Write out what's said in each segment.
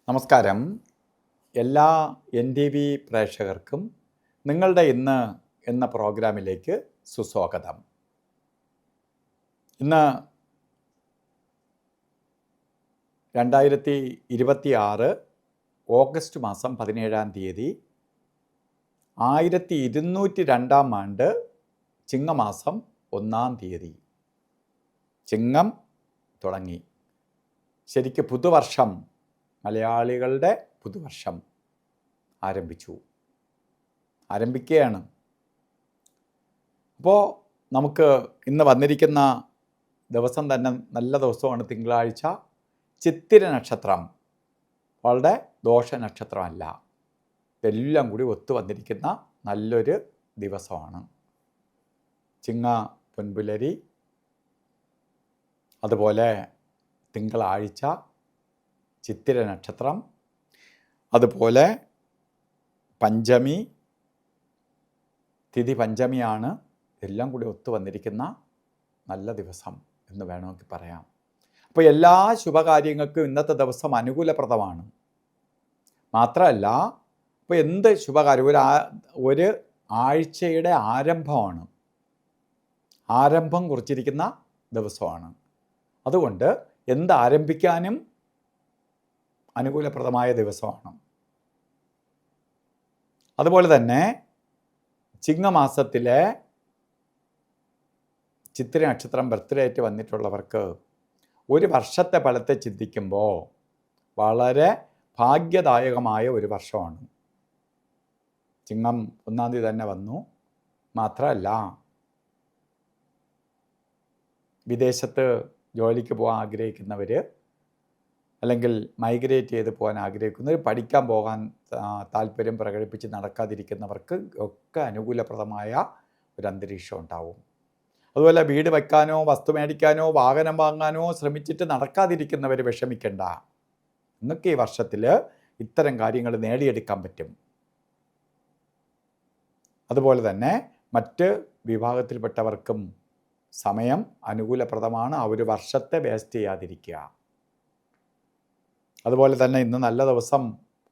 നമസ്കാരം. എല്ലാ NTV പ്രേക്ഷകർക്കും നിങ്ങളുടെ ഇന്ന് എന്ന പ്രോഗ്രാമിലേക്ക് സുസ്വാഗതം. ഇന്ന് 2026 ഓഗസ്റ്റ് മാസം 17-ാം തീയതി 1202-ാം ആണ്ട് ചിങ്ങമാസം 1-ാം തീയതി. ചിങ്ങം തുടങ്ങി. ശരിക്ക് പുതുവർഷം, മലയാളികളുടെ പുതുവർഷം ആരംഭിക്കുകയാണ്. അപ്പോൾ നമുക്ക് ഇന്ന് വന്നിരിക്കുന്ന ദിവസം തന്നെ നല്ല ദിവസമാണ്. തിങ്കളാഴ്ച. ചിത്തിര നക്ഷത്രം വളരെ ദോഷ നക്ഷത്രമല്ല. ഇതെല്ലാം കൂടി ഒത്തു വന്നിരിക്കുന്ന നല്ലൊരു ദിവസമാണ്. ചിങ്ങ പൊൻപുലരി, അതുപോലെ തിങ്കളാഴ്ച, ചിത്തിര നക്ഷത്രം, അതുപോലെ പഞ്ചമി, തിഥി പഞ്ചമിയാണ്. എല്ലാം കൂടി ഒത്തു വന്നിരിക്കുന്ന നല്ല ദിവസം എന്ന് വേണമെങ്കിൽ പറയാം. അപ്പോൾ എല്ലാ ശുഭകാര്യങ്ങൾക്കും ഇന്നത്തെ ദിവസം അനുകൂലപ്രദമാണ്. മാത്രമല്ല, ഇപ്പോൾ എന്ത് ശുഭകാര്യം, ഒരു ആഴ്ചയുടെ ആരംഭമാണ്, ആരംഭം കുറിച്ചിരിക്കുന്ന ദിവസമാണ്. അതുകൊണ്ട് എന്ത് ആരംഭിക്കാനും അനുകൂലപ്രദമായ ദിവസമാണ്. അതുപോലെ തന്നെ ചിങ്ങമാസത്തിലെ ചിത്തിര നക്ഷത്രം ബർത്ത്ഡേറ്റ് വന്നിട്ടുള്ളവർക്ക് ഒരു വർഷത്തെ ഫലത്തെ ചിന്തിക്കുമ്പോൾ വളരെ ഭാഗ്യദായകമായ ഒരു വർഷമാണ്. ചിങ്ങം 1-ാം തീയതി തന്നെ വന്നു. മാത്രമല്ല, വിദേശത്ത് ജോലിക്ക് പോകാൻ ആഗ്രഹിക്കുന്നവർ, അല്ലെങ്കിൽ മൈഗ്രേറ്റ് ചെയ്ത് പോകാൻ ആഗ്രഹിക്കുന്നവർ, പഠിക്കാൻ പോകാൻ താല്പര്യം പ്രകടിപ്പിച്ച് നടക്കാതിരിക്കുന്നവർക്ക് ഒക്കെ അനുകൂലപ്രദമായ ഒരു അന്തരീക്ഷം ഉണ്ടാവും. അതുപോലെ വീട് വയ്ക്കാനോ വസ്തു മേടിക്കാനോ വാഹനം വാങ്ങാനോ ശ്രമിച്ചിട്ട് നടക്കാതിരിക്കുന്നവർ വിഷമിക്കേണ്ട. നിങ്ങൾക്ക് ഈ വർഷത്തിൽ ഇത്തരം കാര്യങ്ങൾ നേടിയെടുക്കാൻ പറ്റും. അതുപോലെ തന്നെ മറ്റ് വിഭാഗത്തിൽപ്പെട്ടവർക്കും സമയം അനുകൂലപ്രദമാണ്. ആ ഒരു വർഷത്തെ വേസ്റ്റ് ചെയ്യാതിരിക്കുക. അതുപോലെ തന്നെ ഇന്ന് നല്ല ദിവസം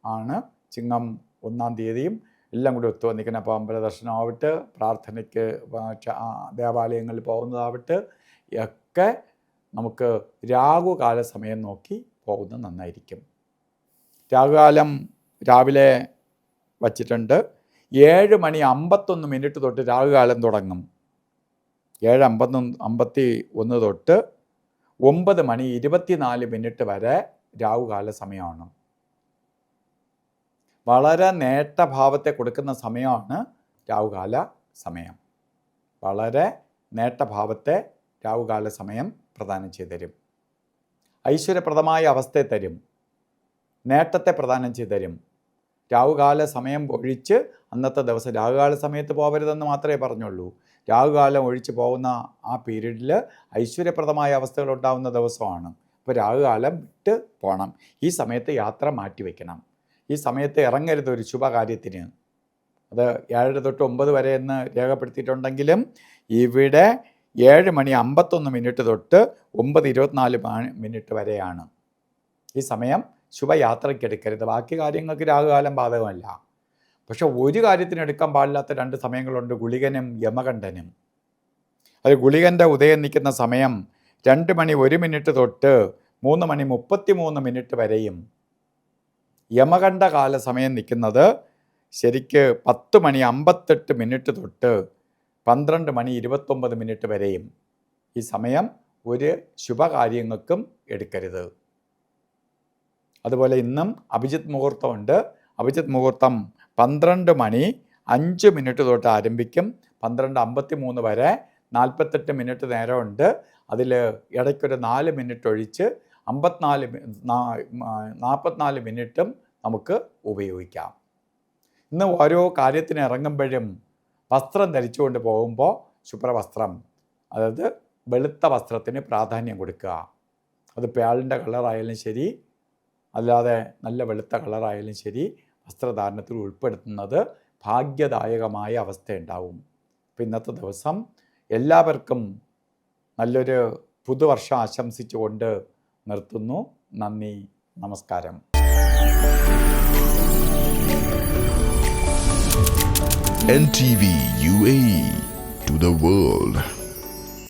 ആണ്. ചിങ്ങം 1-ാം തീയതിയും എല്ലാം കൂടി ഒത്തു വന്നിരിക്കണം. അപ്പോൾ അമ്പല ദർശനമാവട്ടെ, പ്രാർത്ഥനയ്ക്ക് ദേവാലയങ്ങളിൽ പോകുന്നതാവട്ടെ, ഒക്കെ നമുക്ക് രാഹുകാല സമയം നോക്കി പോകുന്നത് നന്നായിരിക്കും. രാഹുകാലം രാവിലെ വച്ചിട്ടുണ്ട്. 7:51 തൊട്ട് രാഹുകാലം തുടങ്ങും. 7:51 തൊട്ട് 9:24 വരെ രാഹുകാല സമയമാണ്. വളരെ നേട്ട ഭാവത്തെ കൊടുക്കുന്ന സമയമാണ് രാഹുകാല സമയം. വളരെ നേട്ടഭാവത്തെ രാഹുകാല സമയം പ്രദാനം ചെയ്തു തരും. ഐശ്വര്യപ്രദമായ അവസ്ഥയെ തരും. നേട്ടത്തെ പ്രദാനം ചെയ്തു തരും. രാഹുകാല സമയം ഒഴിച്ച് അന്നത്തെ ദിവസം രാഹുകാല സമയത്ത് പോകരുതെന്ന് മാത്രമേ പറഞ്ഞുള്ളൂ. രാഹുകാലം ഒഴിച്ച് പോകുന്ന ആ പീരീഡിൽ ഐശ്വര്യപ്രദമായ അവസ്ഥകൾ ഉണ്ടാകുന്ന ദിവസമാണ്. അപ്പോൾ രാഹുകാലം വിട്ട് പോകണം. ഈ സമയത്ത് യാത്ര മാറ്റിവെക്കണം. ഈ സമയത്ത് ഇറങ്ങരുത് ഒരു ശുഭകാര്യത്തിന്. അത് 7 തൊട്ട് 9 വരെ എന്ന് രേഖപ്പെടുത്തിയിട്ടുണ്ടെങ്കിലും ഇവിടെ 7:51 തൊട്ട് 9:24 വരെയാണ്. ഈ സമയം ശുഭയാത്രയ്ക്ക് എടുക്കരുത്. ബാക്കി കാര്യങ്ങൾക്ക് രാഹുകാലം ബാധകമല്ല. പക്ഷെ ഒരു കാര്യത്തിന് എടുക്കാൻ പാടില്ലാത്ത 2 സമയങ്ങളുണ്ട്, ഗുളികനും യമകണ്ഠനും. അത് ഗുളികൻ്റെ ഉദയം നിൽക്കുന്ന സമയം 2:01 തൊട്ട് 3:33 വരെയും, യമകണ്ഠ കാല സമയം നിൽക്കുന്നത് ശരിക്ക് 10:58 തൊട്ട് 12:29 വരെയും. ഈ സമയം ഒരു ശുഭകാര്യങ്ങൾക്കും എടുക്കരുത്. അതുപോലെ ഇന്നും അഭിജിത്ത് മുഹൂർത്തമുണ്ട്. അഭിജിത്ത് മുഹൂർത്തം 12:05 തൊട്ട് ആരംഭിക്കും. 12:53 വരെ 48 മിനിറ്റ് നേരമുണ്ട്. അതിൽ ഇടയ്ക്കൊരു 4 മിനിറ്റ് ഒഴിച്ച് 44 മിനിറ്റും നമുക്ക് ഉപയോഗിക്കാം. ഇന്ന് ഓരോ കാര്യത്തിന് ഇറങ്ങുമ്പോഴും വസ്ത്രം ധരിച്ചുകൊണ്ട് പോകുമ്പോൾ ശുഭ്രവസ്ത്രം, അതായത് വെളുത്ത വസ്ത്രത്തിന് പ്രാധാന്യം കൊടുക്കുക. അത് പേളിൻ്റെ കളറായാലും ശരി, അല്ലാതെ നല്ല വെളുത്ത കളറായാലും ശരി, വസ്ത്രധാരണത്തിൽ ഉൾപ്പെടുത്തുന്നത് ഭാഗ്യദായകമായ അവസ്ഥയുണ്ടാവും. അപ്പോൾ ഇന്നത്തെ ദിവസം എല്ലാവർക്കും നല്ലൊരു പുതുവർഷം ആശംസിച്ചുകൊണ്ട് നിർത്തുന്നു. നന്ദി, നമസ്കാരം. NTV UAE to the world.